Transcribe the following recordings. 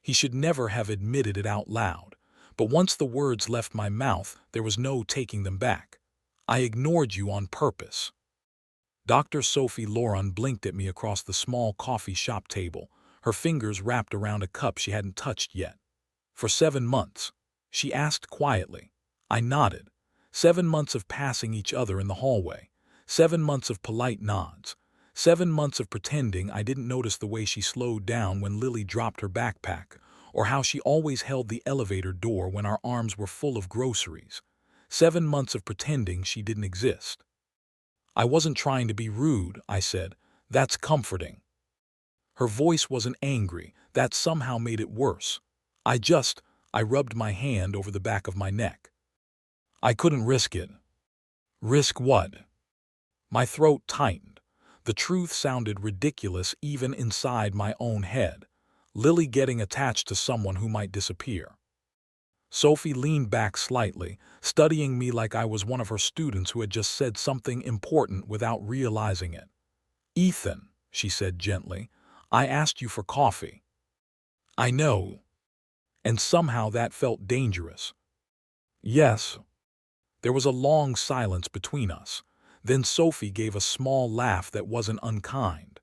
He should never have admitted it out loud. But once the words left my mouth, there was no taking them back. I ignored you on purpose. Dr. Sophie Lauron blinked at me across the small coffee shop table, her fingers wrapped around a cup she hadn't touched yet. For 7 months, she asked quietly. I nodded. 7 months of passing each other in the hallway. 7 months of polite nods. 7 months of pretending I didn't notice the way she slowed down when Lily dropped her backpack, or how she always held the elevator door when our arms were full of groceries. 7 months of pretending she didn't exist. I wasn't trying to be rude, I said. That's comforting. Her voice wasn't angry. That somehow made it worse. I rubbed my hand over the back of my neck. I couldn't risk it. Risk what? My throat tightened. The truth sounded ridiculous even inside my own head. Lily getting attached to someone who might disappear. Sophie leaned back slightly, studying me like I was one of her students who had just said something important without realizing it. Ethan, she said gently, I asked you for coffee. I know. And somehow that felt dangerous. Yes. There was a long silence between us. Then Sophie gave a small laugh that wasn't unkind.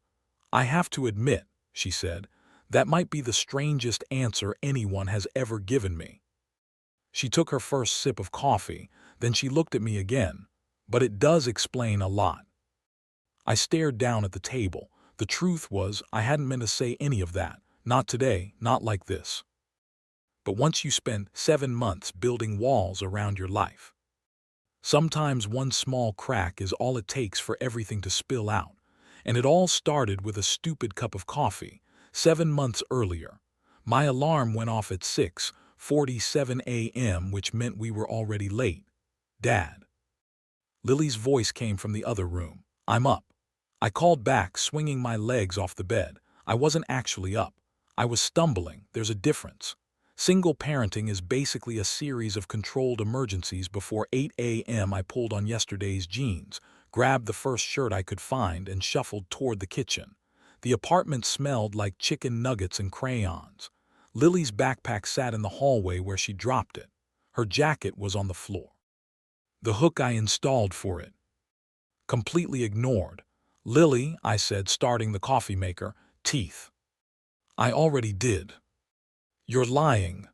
I have to admit, she said, that might be the strangest answer anyone has ever given me. She took her first sip of coffee, then she looked at me again. But it does explain a lot. I stared down at the table. The truth was, I hadn't meant to say any of that. Not today, not like this. But once you spend 7 months building walls around your life, sometimes one small crack is all it takes for everything to spill out. And it all started with a stupid cup of coffee. 7 months earlier, my alarm went off at 6:47 a.m., which meant we were already late. Dad. Lily's voice came from the other room. I'm up. I called back, swinging my legs off the bed. I wasn't actually up. I was stumbling. There's a difference. Single parenting is basically a series of controlled emergencies. Before 8 a.m. I pulled on yesterday's jeans, grabbed the first shirt I could find, and shuffled toward the kitchen. The apartment smelled like chicken nuggets and crayons. Lily's backpack sat in the hallway where she dropped it. Her jacket was on the floor. The hook I installed for it. Completely ignored. Lily, I said, starting the coffee maker, teeth. I already did. You're lying.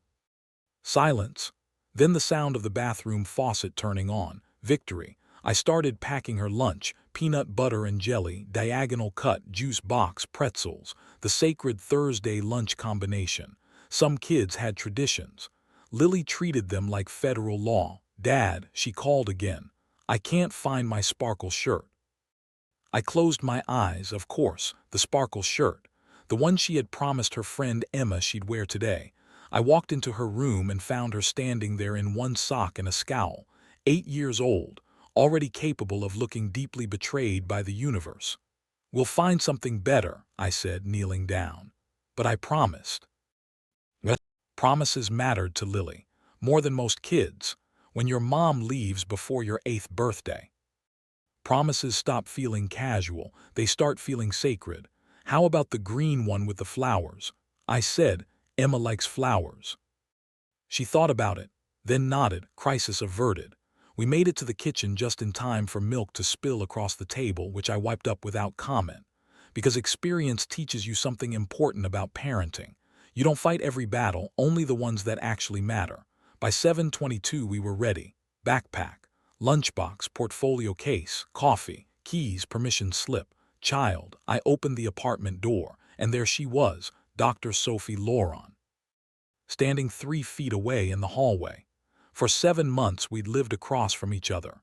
Silence. Then the sound of the bathroom faucet turning on. Victory. I started packing her lunch, peanut butter and jelly, diagonal cut, juice box, pretzels, the sacred Thursday lunch combination. Some kids had traditions. Lily treated them like federal law. Dad, she called again. I can't find my sparkle shirt. I closed my eyes, of course, the sparkle shirt. The one she had promised her friend Emma she'd wear today. I walked into her room and found her standing there in one sock and a scowl. 8 years old, already capable of looking deeply betrayed by the universe. We'll find something better, I said, kneeling down. But I promised. Promises mattered to Lily, more than most kids, when your mom leaves before your 8th birthday. Promises stop feeling casual, they start feeling sacred. How about the green one with the flowers? I said, Emma likes flowers. She thought about it, then nodded, crisis averted. We made it to the kitchen just in time for milk to spill across the table, which I wiped up without comment. Because experience teaches you something important about parenting. You don't fight every battle, only the ones that actually matter. By 7:22 we were ready. Backpack, lunchbox, portfolio case, coffee, keys, permission slip. Child, I opened the apartment door, and there she was, Dr. Sophie Lauron, standing 3 feet away in the hallway. For 7 months we'd lived across from each other,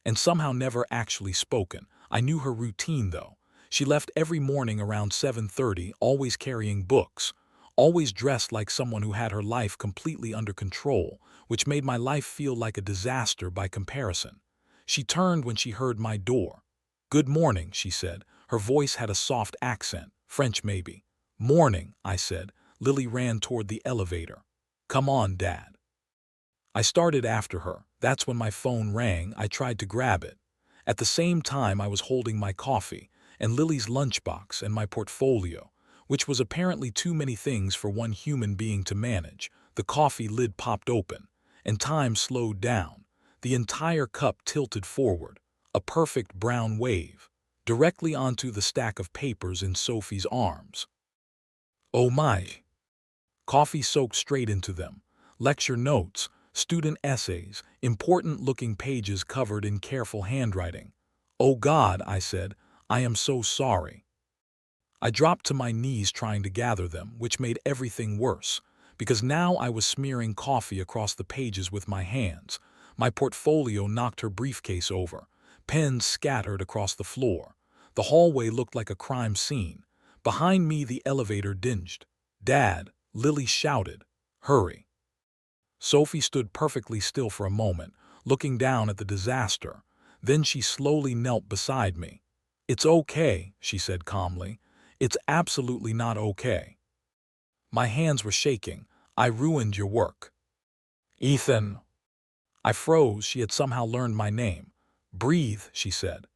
and somehow never actually spoken. I knew her routine, though. She left every morning around 7:30, always carrying books, always dressed like someone who had her life completely under control, which made my life feel like a disaster by comparison. She turned when she heard my door. Good morning, she said. Her voice had a soft accent, French maybe. Morning, I said. Lily ran toward the elevator. Come on, Dad. I started after her. That's when my phone rang. I tried to grab it. At the same time I was holding my coffee, and Lily's lunchbox and my portfolio. which was apparently too many things for one human being to manage. The coffee lid popped open, and time slowed down. The entire cup tilted forward, a perfect brown wave, directly onto the stack of papers in Sophie's arms. Oh my! Coffee soaked straight into them. Lecture notes, student essays, important-looking pages covered in careful handwriting. "Oh God," I said, "I am so sorry." I dropped to my knees trying to gather them, which made everything worse, because now I was smearing coffee across the pages with my hands. My portfolio knocked her briefcase over. Pens scattered across the floor. The hallway looked like a crime scene. Behind me, the elevator dinged. "Dad," Lily shouted. "Hurry." Sophie stood perfectly still for a moment, looking down at the disaster. Then she slowly knelt beside me. "It's okay," she said calmly. "It's absolutely not okay." My hands were shaking. "I ruined your work." "Ethan." I froze. She had somehow learned my name. "Breathe," she said.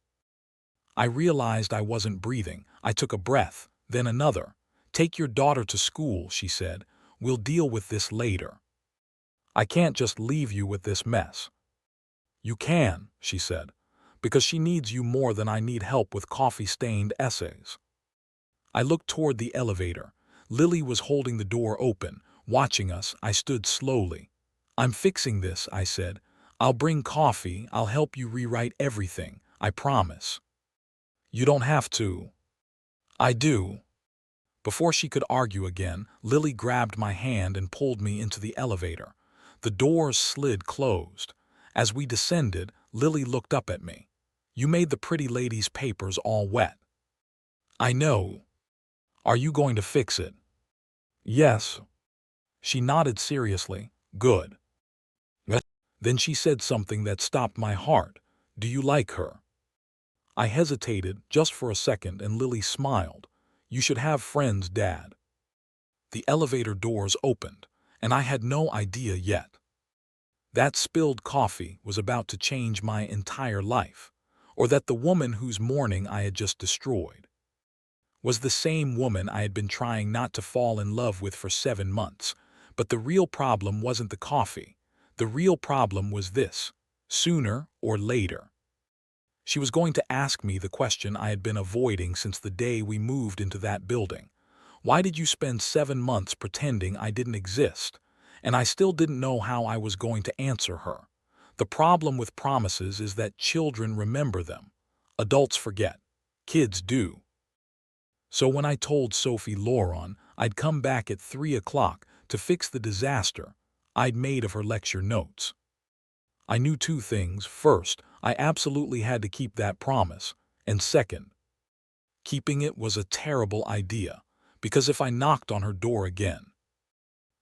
I realized I wasn't breathing. I took a breath, then another. "Take your daughter to school," she said. "We'll deal with this later. I can't just leave you with this mess." "You can," she said, "because she needs you more than I need help with coffee-stained essays." I looked toward the elevator. Lily was holding the door open, watching us. I stood slowly. "I'm fixing this," I said. "I'll bring coffee. I'll help you rewrite everything. I promise." "You don't have to." "I do." Before she could argue again, Lily grabbed my hand and pulled me into the elevator. The doors slid closed. As we descended, Lily looked up at me. "You made the pretty lady's papers all wet." "I know." "Are you going to fix it?" "Yes." She nodded seriously. "Good." Then she said something that stopped my heart. "Do you like her?" I hesitated just for a second, and Lily smiled. "You should have friends, Dad." The elevator doors opened, and I had no idea yet. That spilled coffee was about to change my entire life, or that the woman whose morning I had just destroyed was the same woman I had been trying not to fall in love with for 7 months. But the real problem wasn't the coffee. The real problem was this: sooner or later, she was going to ask me the question I had been avoiding since the day we moved into that building. "Why did you spend 7 months pretending I didn't exist?" And I still didn't know how I was going to answer her. The problem with promises is that children remember them. Adults forget. Kids do. So when I told Sophie Lauron I'd come back at 3 o'clock to fix the disaster I'd made of her lecture notes, I knew 2 things. First, I absolutely had to keep that promise. And second, keeping it was a terrible idea, because if I knocked on her door again,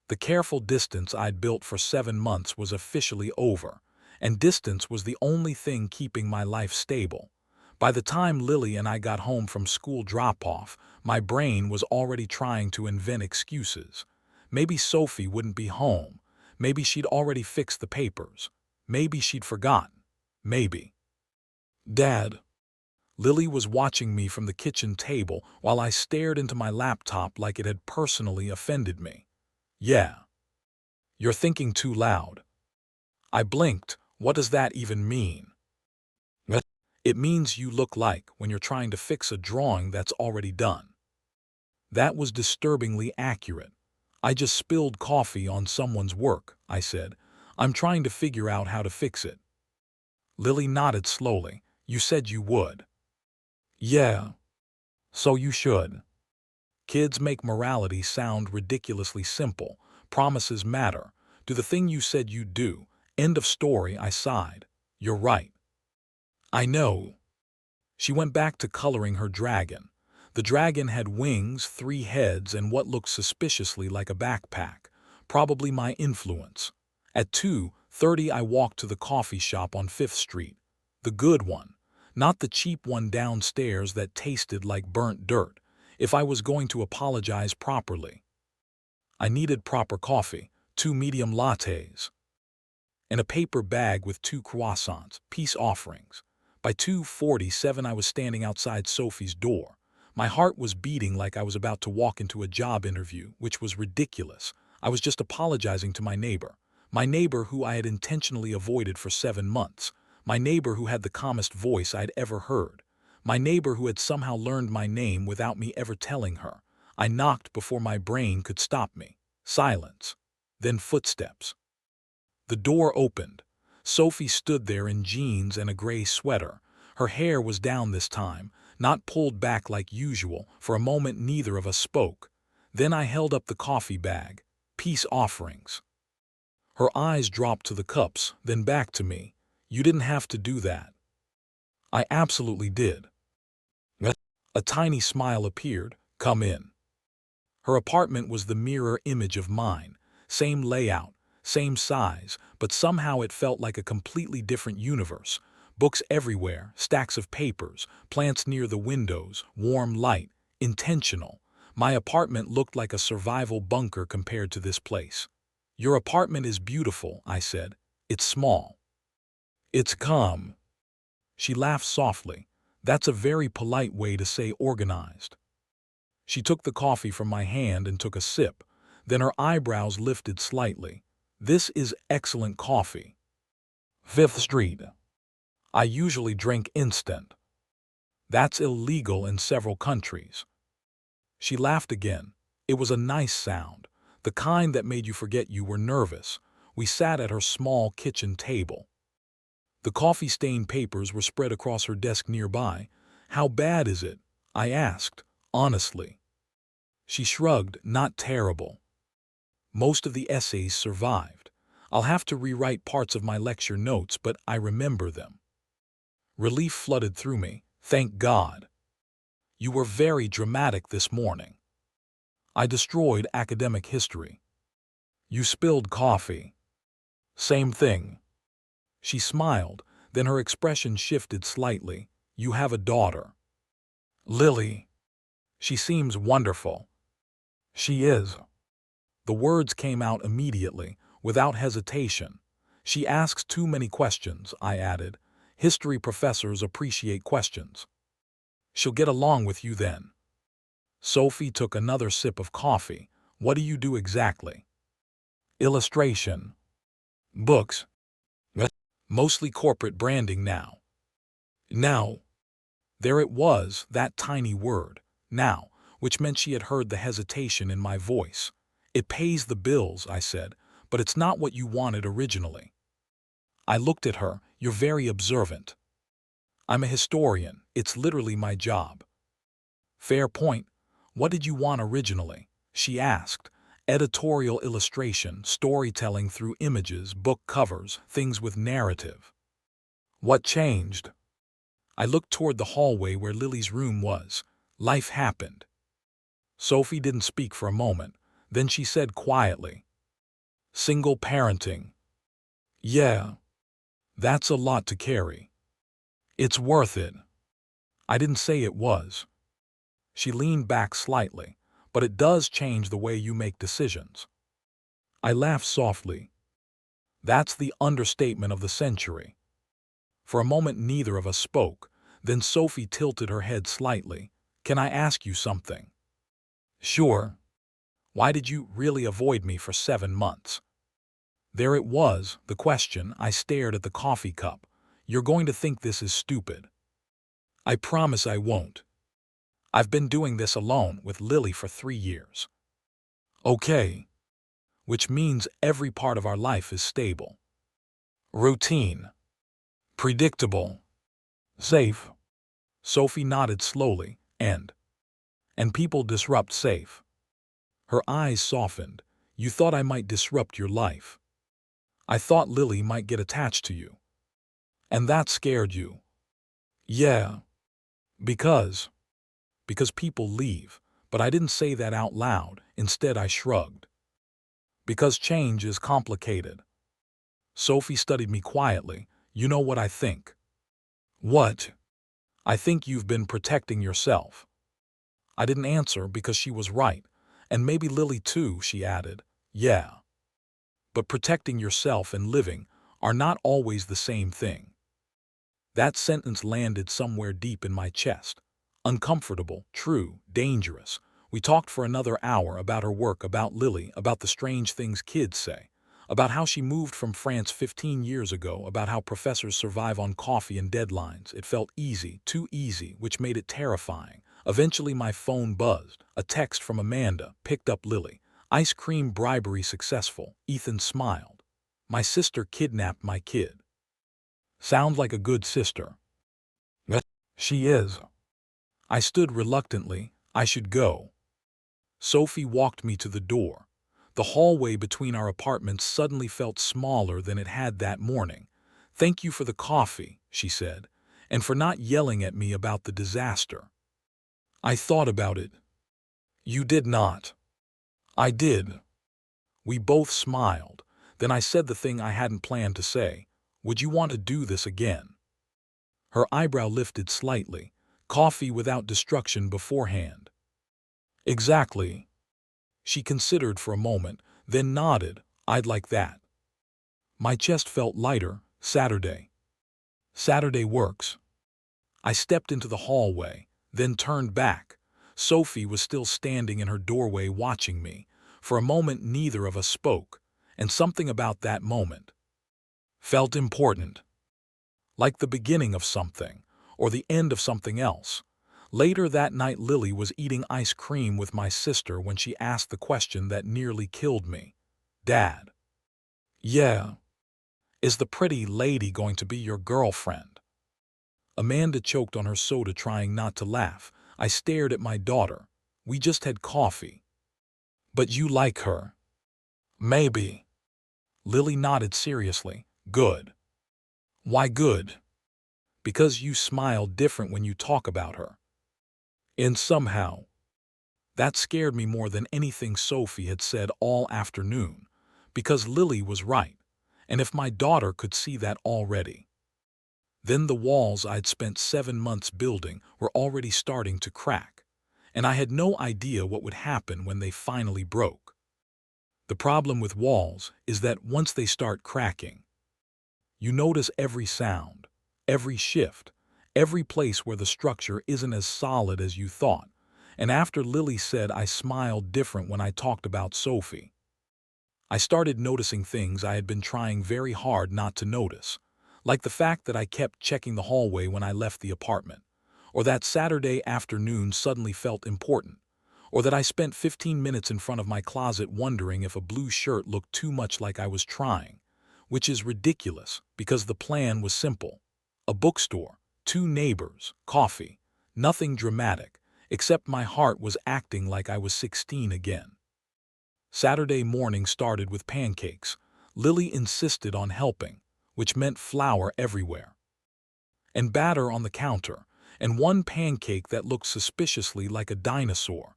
the careful distance I'd built for 7 months was officially over, and distance was the only thing keeping my life stable. By the time Lily and I got home from school drop-off, my brain was already trying to invent excuses. Maybe Sophie wouldn't be home. Maybe she'd already fixed the papers. Maybe she'd forgotten. Maybe. "Dad." Lily was watching me from the kitchen table while I stared into my laptop like it had personally offended me. "Yeah. You're thinking too loud." I blinked. "What does that even mean?" "It means you look like when you're trying to fix a drawing that's already done." That was disturbingly accurate. "I just spilled coffee on someone's work," I said. "I'm trying to figure out how to fix it." Lily nodded slowly. "You said you would." "Yeah. So you should." Kids make morality sound ridiculously simple. Promises matter. Do the thing you said you'd do. End of story. I sighed. "You're right." "I know." She went back to coloring her dragon. The dragon had wings, 3 heads, and what looked suspiciously like a backpack. Probably my influence. At 2:30 I walked to the coffee shop on 5th Street. The good one. Not the cheap one downstairs that tasted like burnt dirt. If I was going to apologize properly, I needed proper coffee, 2 medium lattes, and a paper bag with 2 croissants, peace offerings. By 2:47 I was standing outside Sophie's door. My heart was beating like I was about to walk into a job interview, which was ridiculous. I was just apologizing to my neighbor who I had intentionally avoided for 7 months, my neighbor who had the calmest voice I'd ever heard, my neighbor who had somehow learned my name without me ever telling her. I knocked before my brain could stop me. Silence. Then footsteps. The door opened. Sophie stood there in jeans and a gray sweater. Her hair was down this time, not pulled back like usual. For a moment neither of us spoke. Then I held up the coffee bag. Peace offerings. Her eyes dropped to the cups, then back to me. You didn't have to do that. I absolutely did. A tiny smile appeared. Come in. Her apartment was the mirror image of mine. Same layout, same size, but somehow it felt like a completely different universe. Books everywhere, stacks of papers, plants near the windows, warm light, intentional. My apartment looked like a survival bunker compared to this place. Your apartment is beautiful, I said. It's small. It's calm. She laughed softly. That's a very polite way to say organized. She took the coffee from my hand and took a sip. Then her eyebrows lifted slightly. This is excellent coffee. Fifth Street. I usually drink instant. That's illegal in several countries. She laughed again. It was a nice sound, the kind that made you forget you were nervous. We sat at her small kitchen table. The coffee-stained papers were spread across her desk nearby. How bad is it? I asked, honestly. She shrugged. Not terrible. Most of the essays survived. I'll have to rewrite parts of my lecture notes, but I remember them. Relief flooded through me. Thank God. You were very dramatic this morning. I destroyed academic history. You spilled coffee. Same thing. She smiled, then her expression shifted slightly. You have a daughter. Lily. She seems wonderful. She is. The words came out immediately, without hesitation. She asks too many questions, I added. History professors appreciate questions. She'll get along with you then. Sophie took another sip of coffee. What do you do exactly? Illustration. Books. Mostly corporate branding now. Now. There it was, that tiny word, now, which meant she had heard the hesitation in my voice. It pays the bills, I said, but it's not what you wanted originally. I looked at her. You're very observant. I'm a historian. It's literally my job. Fair point. What did you want originally? She asked. Editorial illustration, storytelling through images, book covers, things with narrative. What changed? I looked toward the hallway where Lily's room was. Life happened. Sophie didn't speak for a moment. Then she said quietly, single parenting. Yeah, that's a lot to carry. It's worth it. I didn't say it was. She leaned back slightly, but it does change the way you make decisions. I laughed softly. That's the understatement of the century. For a moment neither of us spoke. Then Sophie tilted her head slightly. Can I ask you something? Sure. Why did you really avoid me for 7 months? There it was, the question. I stared at the coffee cup. You're going to think this is stupid. I promise I won't. I've been doing this alone with Lily for 3 years. Okay. Which means every part of our life is stable. Routine. Predictable. Safe. Sophie nodded slowly, and people disrupt safe. Her eyes softened. You thought I might disrupt your life. I thought Lily might get attached to you. And that scared you. Yeah. Because people leave. But I didn't say that out loud. Instead, I shrugged. Because change is complicated. Sophie studied me quietly. You know what I think. What? I think you've been protecting yourself. I didn't answer because she was right. And maybe Lily too, she added. Yeah. But protecting yourself and living are not always the same thing. That sentence landed somewhere deep in my chest. Uncomfortable, true, dangerous. We talked for another hour about her work, about Lily, about the strange things kids say, about how she moved from France 15 years ago, about how professors survive on coffee and deadlines. It felt easy, too easy, which made it terrifying. Eventually my phone buzzed. A text from Amanda. Picked up Lily. Ice cream bribery successful. Ethan smiled. My sister kidnapped my kid. Sounds like a good sister. She is. I stood reluctantly. I should go. Sophie walked me to the door. The hallway between our apartments suddenly felt smaller than it had that morning. Thank you for the coffee, she said, and for not yelling at me about the disaster. I thought about it. You did not. I did. We both smiled. Then I said the thing I hadn't planned to say. Would you want to do this again? Her eyebrow lifted slightly. Coffee without destruction beforehand. Exactly. She considered for a moment, then nodded. I'd like that. My chest felt lighter. Saturday. Saturday works. I stepped into the hallway, then turned back. Sophie was still standing in her doorway watching me. For a moment neither of us spoke, and something about that moment felt important. Like the beginning of something, or the end of something else. Later that night Lily was eating ice cream with my sister when she asked the question that nearly killed me. Dad. Yeah. Is the pretty lady going to be your girlfriend? Amanda choked on her soda trying not to laugh. I stared at my daughter. We just had coffee. But you like her? Maybe. Lily nodded seriously. Good. Why good? Because you smile different when you talk about her. And somehow. That scared me more than anything Sophie had said all afternoon. Because Lily was right. And if my daughter could see that already. Then the walls I'd spent 7 months building were already starting to crack. And I had no idea what would happen when they finally broke. The problem with walls is that once they start cracking, you notice every sound, every shift, every place where the structure isn't as solid as you thought. And after Lily said I smiled different when I talked about Sophie, I started noticing things I had been trying very hard not to notice, like the fact that I kept checking the hallway when I left the apartment, or that Saturday afternoon suddenly felt important, or that I spent 15 minutes in front of my closet wondering if a blue shirt looked too much like I was trying, which is ridiculous because the plan was simple. A bookstore, 2 neighbors, coffee, nothing dramatic, except my heart was acting like I was 16 again. Saturday morning started with pancakes. Lily insisted on helping, which meant flour everywhere, and batter on the counter, and one pancake that looked suspiciously like a dinosaur.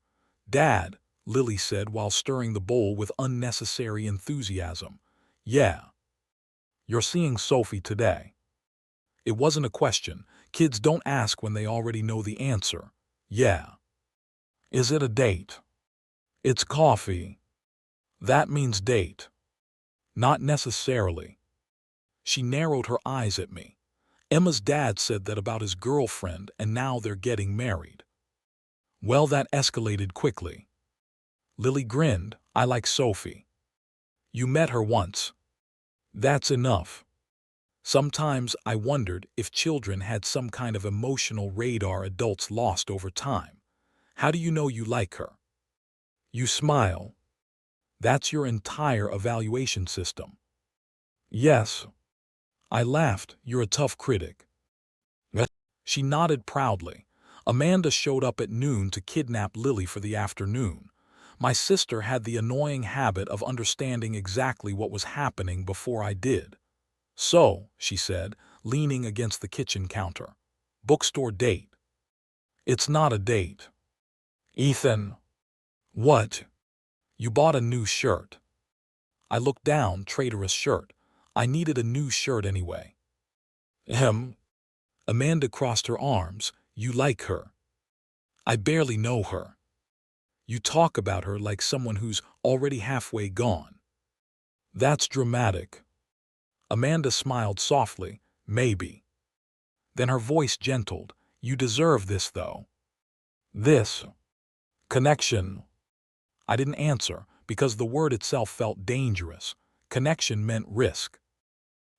Dad, Lily said while stirring the bowl with unnecessary enthusiasm. Yeah. You're seeing Sophie today. It wasn't a question. Kids don't ask when they already know the answer. Yeah. Is it a date? It's coffee. That means date. Not necessarily. She narrowed her eyes at me. Emma's dad said that about his girlfriend and now they're getting married. Well, that escalated quickly. Lily grinned. I like Sophie. You met her once. That's enough. Sometimes I wondered if children had some kind of emotional radar adults lost over time. How do you know you like her? You smile. That's your entire evaluation system. Yes. I laughed. You're a tough critic. She nodded proudly. Amanda showed up at noon to kidnap Lily for the afternoon. My sister had the annoying habit of understanding exactly what was happening before I did. So, she said, leaning against the kitchen counter. Bookstore date. It's not a date. Ethan. What? You bought a new shirt. I looked down, traitorous shirt. I needed a new shirt anyway. Amanda crossed her arms. You like her. I barely know her. You talk about her like someone who's already halfway gone. That's dramatic. Amanda smiled softly. Maybe. Then her voice gentled. You deserve this, though. This connection. I didn't answer because the word itself felt dangerous. Connection meant risk.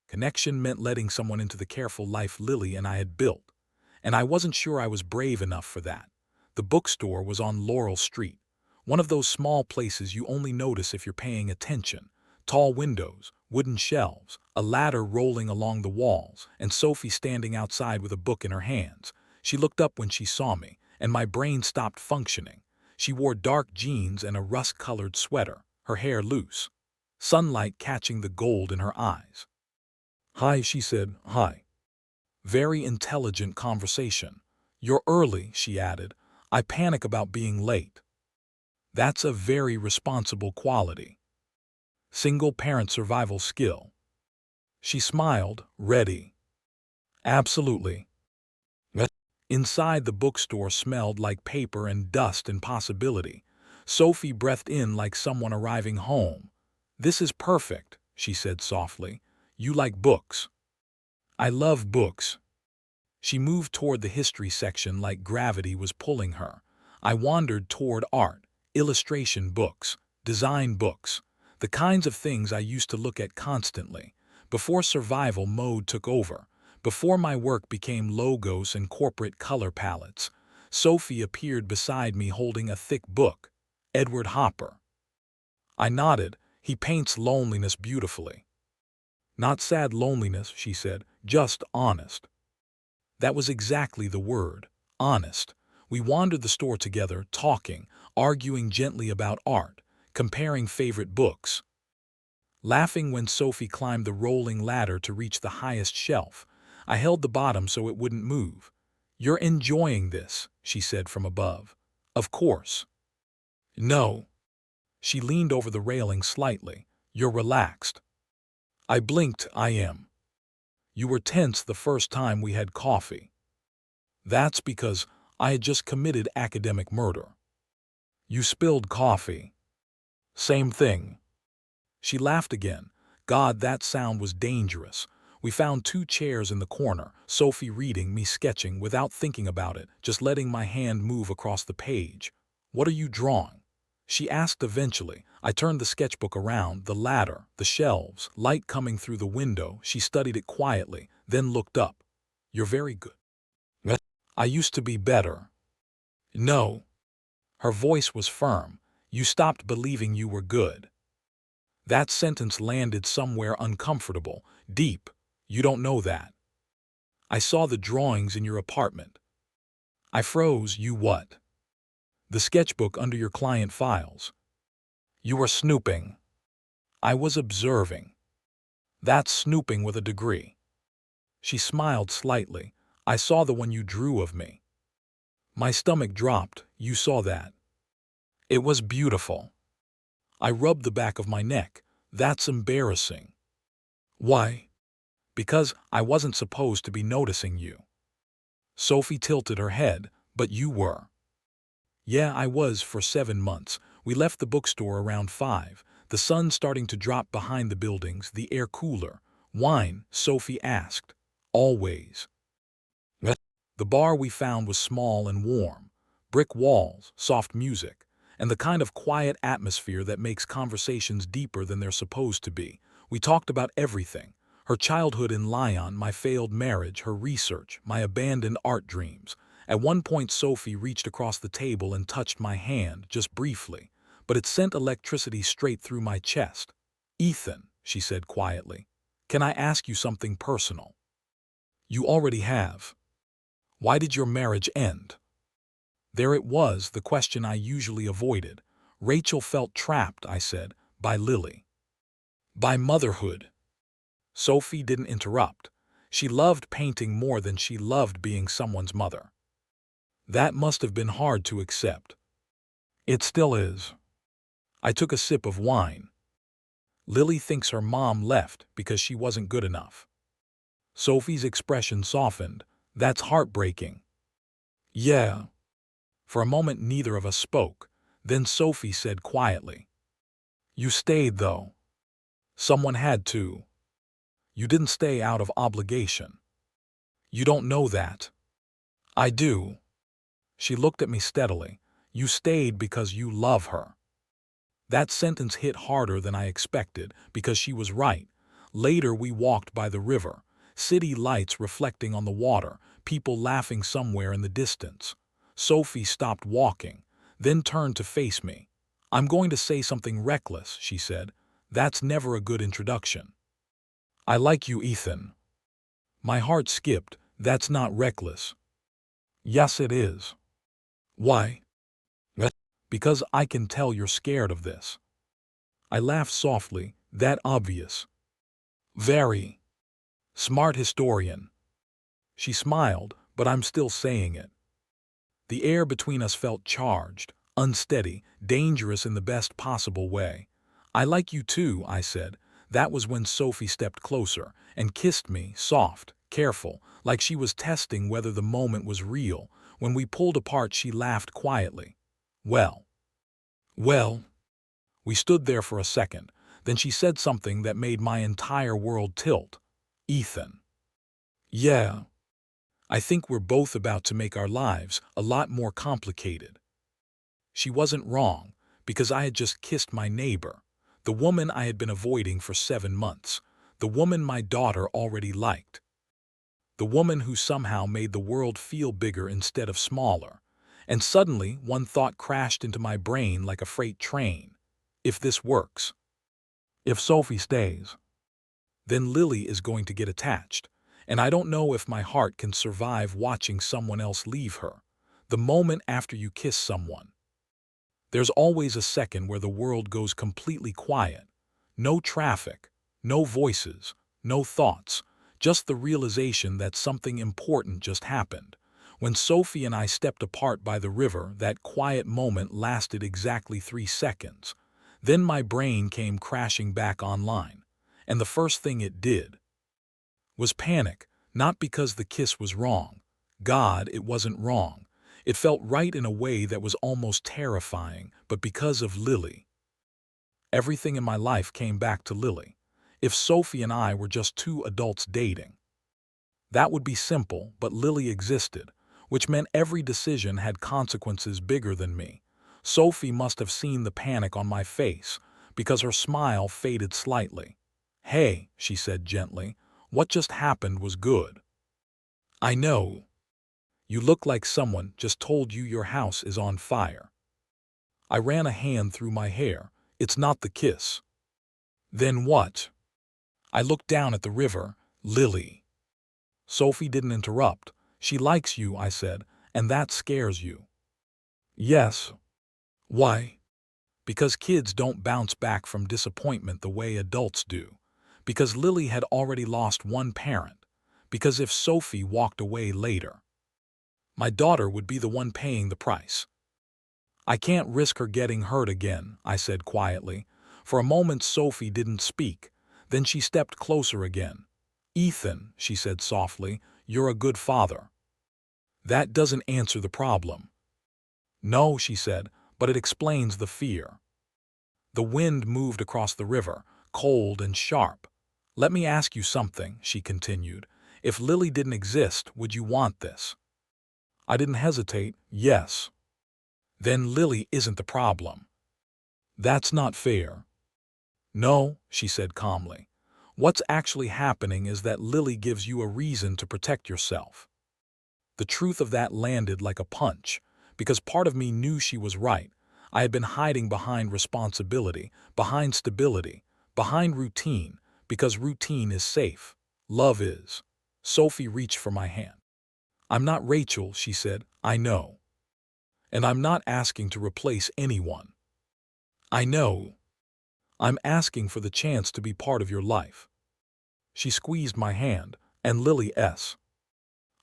Connection meant letting someone into the careful life Lily and I had built. And I wasn't sure I was brave enough for that. The bookstore was on Laurel Street, one of those small places you only notice if you're paying attention. Tall windows, wooden shelves, a ladder rolling along the walls, and Sophie standing outside with a book in her hands. She looked up when she saw me, and my brain stopped functioning. She wore dark jeans and a rust-colored sweater, her hair loose, sunlight catching the gold in her eyes. "Hi," she said. "Hi." Very intelligent conversation. "You're early," she added. "I panic about being late." That's a very responsible quality. Single-parent survival skill. She smiled, ready. "Absolutely." Inside the bookstore smelled like paper and dust and possibility. Sophie breathed in like someone arriving home. "This is perfect," she said softly. "You like books." "I love books." She moved toward the history section like gravity was pulling her. I wandered toward art, illustration books, design books, the kinds of things I used to look at constantly, before survival mode took over, before my work became logos and corporate color palettes. Sophie appeared beside me holding a thick book, Edward Hopper. I nodded. "He paints loneliness beautifully." "Not sad loneliness," she said, "just honest." That was exactly the word, honest. We wandered the store together, talking, arguing gently about art, comparing favorite books, laughing when Sophie climbed the rolling ladder to reach the highest shelf. I held the bottom so it wouldn't move. "You're enjoying this," she said from above. "Of course." "No." She leaned over the railing slightly. "You're relaxed." I blinked. "I am." "You were tense the first time we had coffee." "That's because I had just committed academic murder." "You spilled coffee." "Same thing." She laughed again. God, that sound was dangerous. We found 2 chairs in the corner, Sophie reading, me sketching without thinking about it, just letting my hand move across the page. "What are you drawing?" she asked eventually. I turned the sketchbook around, the ladder, the shelves, light coming through the window. She studied it quietly, then looked up. "You're very good." "I used to be better." "No." Her voice was firm. "You stopped believing you were good." That sentence landed somewhere uncomfortable, deep. "You don't know that." "I saw the drawings in your apartment." I froze. "You what?" "The sketchbook under your client files." "You were snooping." "I was observing." "That's snooping with a degree." She smiled slightly. "I saw the one you drew of me." My stomach dropped. "You saw that?" "It was beautiful." I rubbed the back of my neck. "That's embarrassing." "Why?" "Because I wasn't supposed to be noticing you." Sophie tilted her head. "But you were." "Yeah, I was for 7 months. We left the bookstore around 5. The sun starting to drop behind the buildings, the air cooler. "Wine?" Sophie asked. "Always." The bar we found was small and warm. Brick walls, soft music, and the kind of quiet atmosphere that makes conversations deeper than they're supposed to be. We talked about everything. Her childhood in Lyon, my failed marriage, her research, my abandoned art dreams. At one point Sophie reached across the table and touched my hand, just briefly, but it sent electricity straight through my chest. "Ethan," she said quietly, "can I ask you something personal?" "You already have." "Why did your marriage end?" There it was, the question I usually avoided. "Rachel felt trapped," I said, "by Lily." "By motherhood." Sophie didn't interrupt. She loved painting more than she loved being someone's mother. That must have been hard to accept. "It still is." I took a sip of wine. "Lily thinks her mom left because she wasn't good enough." Sophie's expression softened. "That's heartbreaking." "Yeah." For a moment neither of us spoke. Then Sophie said quietly, "You stayed, though." "Someone had to." "You didn't stay out of obligation." "You don't know that." "I do." She looked at me steadily. You stayed because you love her. That sentence hit harder than I expected because she was right. Later we walked by the river, city lights reflecting on the water, people laughing somewhere in the distance. Sophie stopped walking, then turned to face me. I'm going to say something reckless, she said. That's never a good introduction. I like you, Ethan. My heart skipped. That's not reckless. Yes, it is. Why? Because I can tell you're scared of this. I laughed softly. That obvious. Very. Smart historian. She smiled, but I'm still saying it. The air between us felt charged, unsteady, dangerous in the best possible way. I like you too, I said. That was when Sophie stepped closer and kissed me, soft, careful, like she was testing whether the moment was real. When we pulled apart, she laughed quietly. Well. We stood there for a second. Then she said something that made my entire world tilt. Ethan. Yeah. I think we're both about to make our lives a lot more complicated. She wasn't wrong, because I had just kissed my neighbor, the woman I had been avoiding for 7 months, the woman my daughter already liked, the woman who somehow made the world feel bigger instead of smaller. And suddenly one thought crashed into my brain like a freight train. If this works, if Sophie stays, then Lily is going to get attached. And I don't know if my heart can survive watching someone else leave her. The moment after you kiss someone, there's always a second where the world goes completely quiet. No traffic, no voices, no thoughts, just the realization that something important just happened. When Sophie and I stepped apart by the river, that quiet moment lasted exactly 3 seconds. Then my brain came crashing back online. And the first thing it did was panic, not because the kiss was wrong. God, it wasn't wrong. It felt right in a way that was almost terrifying, but because of Lily. Everything in my life came back to Lily. If Sophie and I were just 2 adults dating, that would be simple, but Lily existed, which meant every decision had consequences bigger than me. Sophie must have seen the panic on my face, because her smile faded slightly. Hey, she said gently, what just happened was good. I know. You look like someone just told you your house is on fire. I ran a hand through my hair. It's not the kiss. Then what? I looked down at the river. Lily. Sophie didn't interrupt. She likes you, I said, and that scares you. Yes. Why? Because kids don't bounce back from disappointment the way adults do. Because Lily had already lost one parent. Because if Sophie walked away later, my daughter would be the one paying the price. I can't risk her getting hurt again, I said quietly. For a moment Sophie didn't speak. Then she stepped closer again. Ethan, she said softly, you're a good father. That doesn't answer the problem. No, she said, but it explains the fear. The wind moved across the river, cold and sharp. Let me ask you something, she continued. If Lily didn't exist, would you want this? I didn't hesitate. Yes. Then Lily isn't the problem. That's not fair. No, she said calmly. What's actually happening is that Lily gives you a reason to protect yourself. The truth of that landed like a punch, because part of me knew she was right. I had been hiding behind responsibility, behind stability, behind routine, because routine is safe. Love is. Sophie reached for my hand. I'm not Rachel, she said. I know. And I'm not asking to replace anyone. I know. I'm asking for the chance to be part of your life. She squeezed my hand, and Lily S.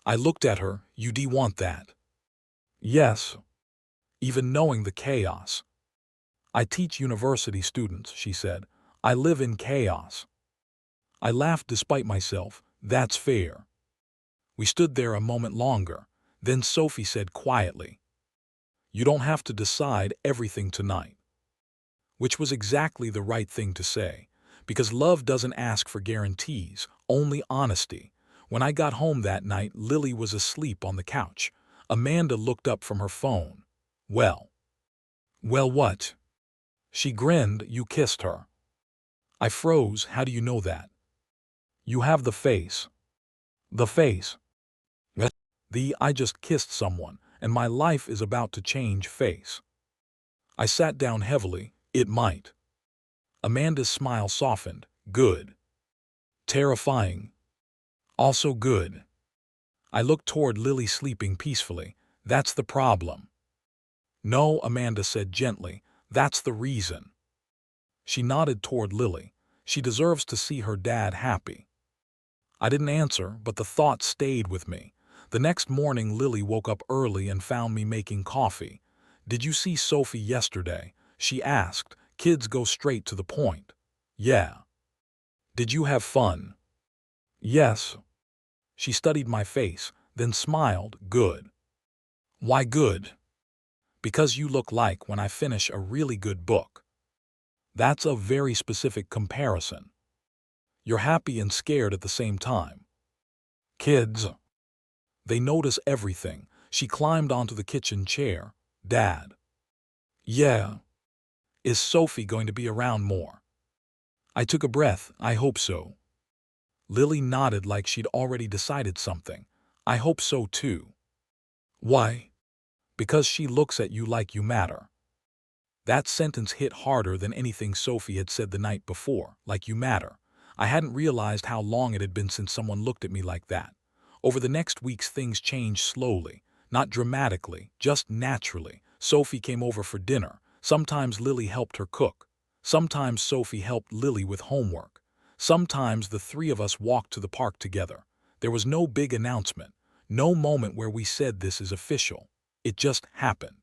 I looked at her. You do want that? Yes. Even knowing the chaos. I teach university students, she said. I live in chaos. I laughed despite myself. That's fair. We stood there a moment longer. Then Sophie said quietly, you don't have to decide everything tonight. Which was exactly the right thing to say, because love doesn't ask for guarantees, only honesty. When I got home that night, Lily was asleep on the couch. Amanda looked up from her phone. Well. Well, what? She grinned. You kissed her. I froze. How do you know that? You have the face. The face. I just kissed someone, and my life is about to change face. I sat down heavily. It might. Amanda's smile softened. Good. Terrifying. Also good. I looked toward Lily sleeping peacefully. That's the problem. No, Amanda said gently. That's the reason. She nodded toward Lily. She deserves to see her dad happy. I didn't answer, but the thought stayed with me. The next morning, Lily woke up early and found me making coffee. Did you see Sophie yesterday? She asked. Kids go straight to the point. Yeah. Did you have fun? Yes. She studied my face, then smiled. Good. Why good? Because you look like when I finish a really good book. That's a very specific comparison. You're happy and scared at the same time. Kids. They notice everything. She climbed onto the kitchen chair. Dad. Yeah. Is Sophie going to be around more? I took a breath. I hope so. Lily nodded like she'd already decided something. I hope so too. Why? Because she looks at you like you matter. That sentence hit harder than anything Sophie had said the night before, like you matter. I hadn't realized how long it had been since someone looked at me like that. Over the next weeks things changed slowly, not dramatically, just naturally. Sophie came over for dinner. Sometimes Lily helped her cook. Sometimes Sophie helped Lily with homework. Sometimes the three of us walked to the park together. There was no big announcement, no moment where we said this is official. It just happened.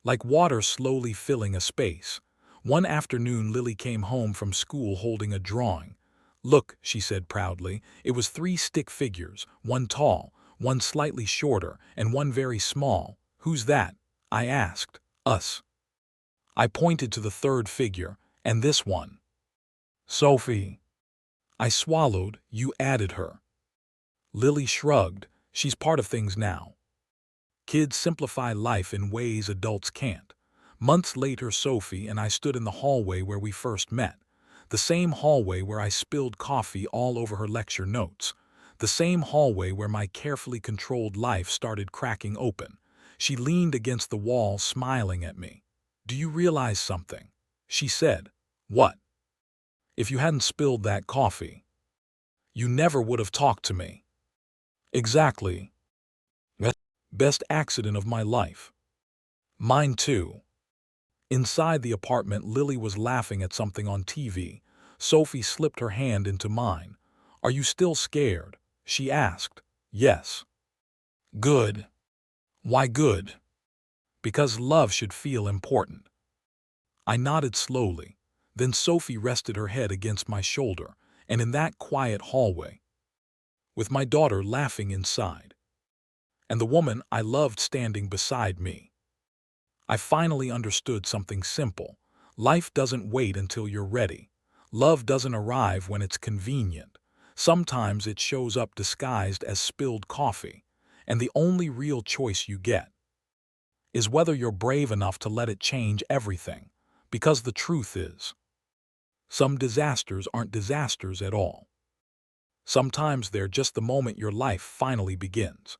Like water slowly filling a space. One afternoon Lily came home from school holding a drawing. Look, she said proudly, it was 3 stick figures, one tall, one slightly shorter, and one very small. Who's that? I asked. Us. I pointed to the third figure, and this one. Sophie. I swallowed. You added her. Lily shrugged. She's part of things now. Kids simplify life in ways adults can't. Months later, Sophie and I stood in the hallway where we first met. The same hallway where I spilled coffee all over her lecture notes. The same hallway where my carefully controlled life started cracking open. She leaned against the wall, smiling at me. Do you realize something? She said. What? If you hadn't spilled that coffee, you never would have talked to me. Exactly. Best accident of my life. Mine too. Inside the apartment, Lily was laughing at something on TV. Sophie slipped her hand into mine. Are you still scared? She asked. Yes. Good. Why good? Because love should feel important. I nodded slowly. Then Sophie rested her head against my shoulder, and in that quiet hallway, with my daughter laughing inside, and the woman I loved standing beside me, I finally understood something simple. Life doesn't wait until you're ready. Love doesn't arrive when it's convenient. Sometimes it shows up disguised as spilled coffee, and the only real choice you get is whether you're brave enough to let it change everything. Because the truth is, some disasters aren't disasters at all. Sometimes they're just the moment your life finally begins.